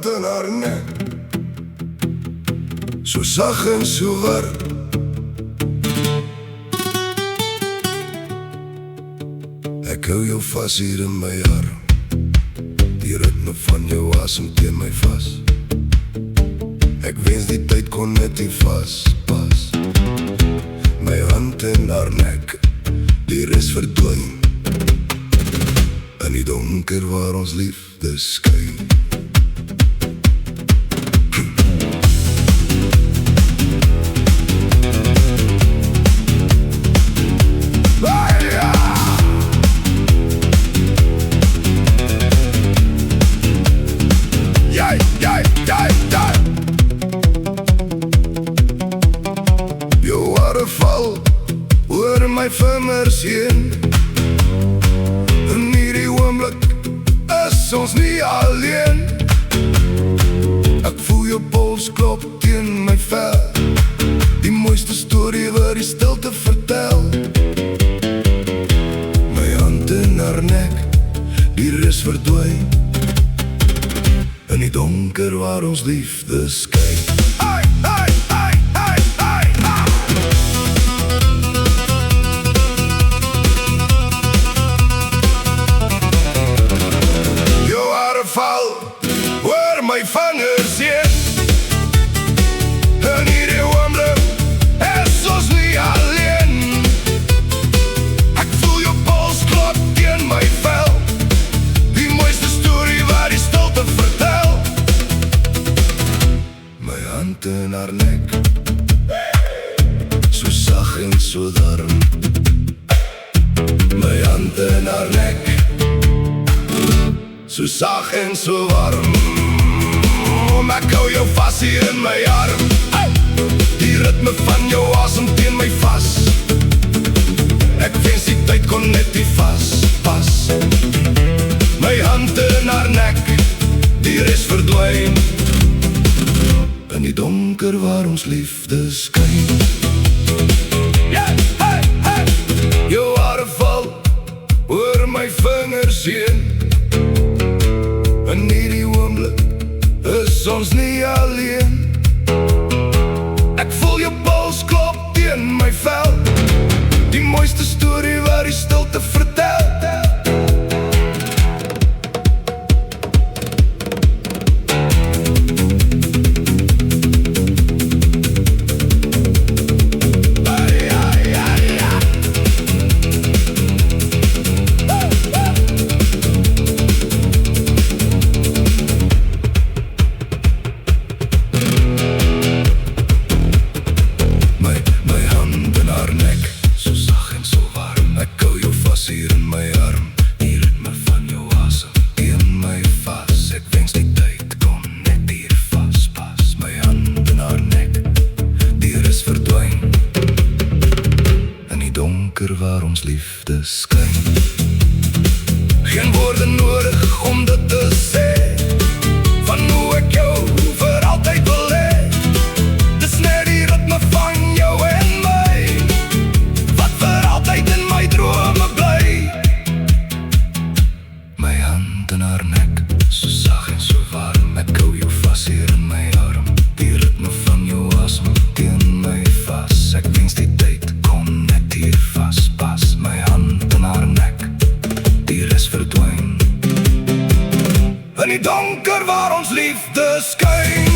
hand in haar nek, so sag en so warm. Ek hou jou vas hier in my arm, die ritme van jou asem teen my vas. Ek wens die tyd kon net hier vaspas. My hand in haar nek, die res verdwyn in die donker waar ons liefde skyn. Jou hare val oor my vingers heen. In hierdie oomblik is ons nie alleen. Ek voel jou pols klop teen my vel, die mooiste storie wat die stilte vertel. My hand in haar nek, die res verdwyn in die donker waar ons liefde skyn. Ai, ai, ai, ai, ai, ah. Jou hare val oor my vingers heen. In hierdie oomblik is ons nie alleen. Ek voel jou pols klop teen my vel, die mooiste storie wat die stilte vertel. My hand in haar nek, so sag en so warm. My hand in haar nek, so sag en so warm. Ek hou jou vas hier in my arm, die ritme van jou asem teen my vas. Ek wens die tyd kon net hier vaspas. My hand in haar nek, die res verdwyn in die donker waar ons liefde skyn. Yeah, hey, hey. Jou hare val oor my vingers heen. In hierdie oomblik is ons nie alleen. Ek voel jou pols klop teen my vel, die mooiste storie wat die stilte vertel. Hier in my arm, die ritme van jou asem teen my vas. Ek wens die tyd kon net hier vaspas. My hand in haar nek, die res verdwyn in die donker waar ons liefde skyn. Geen woorde nodig om dit te sê, van hoe ek jou vir altyd wil hê. Dis net die ritme van jou en my, wat vir altyd in my drome bly. My hand in haar nek, so sag en so warm. Ek hou jou vas hier in my arm, die ritme van jou asem teen my vas. Ek wens die tyd kon net hier vaspas. My hand in haar nek, die res verdwyn in die donker waar ons liefde skyn.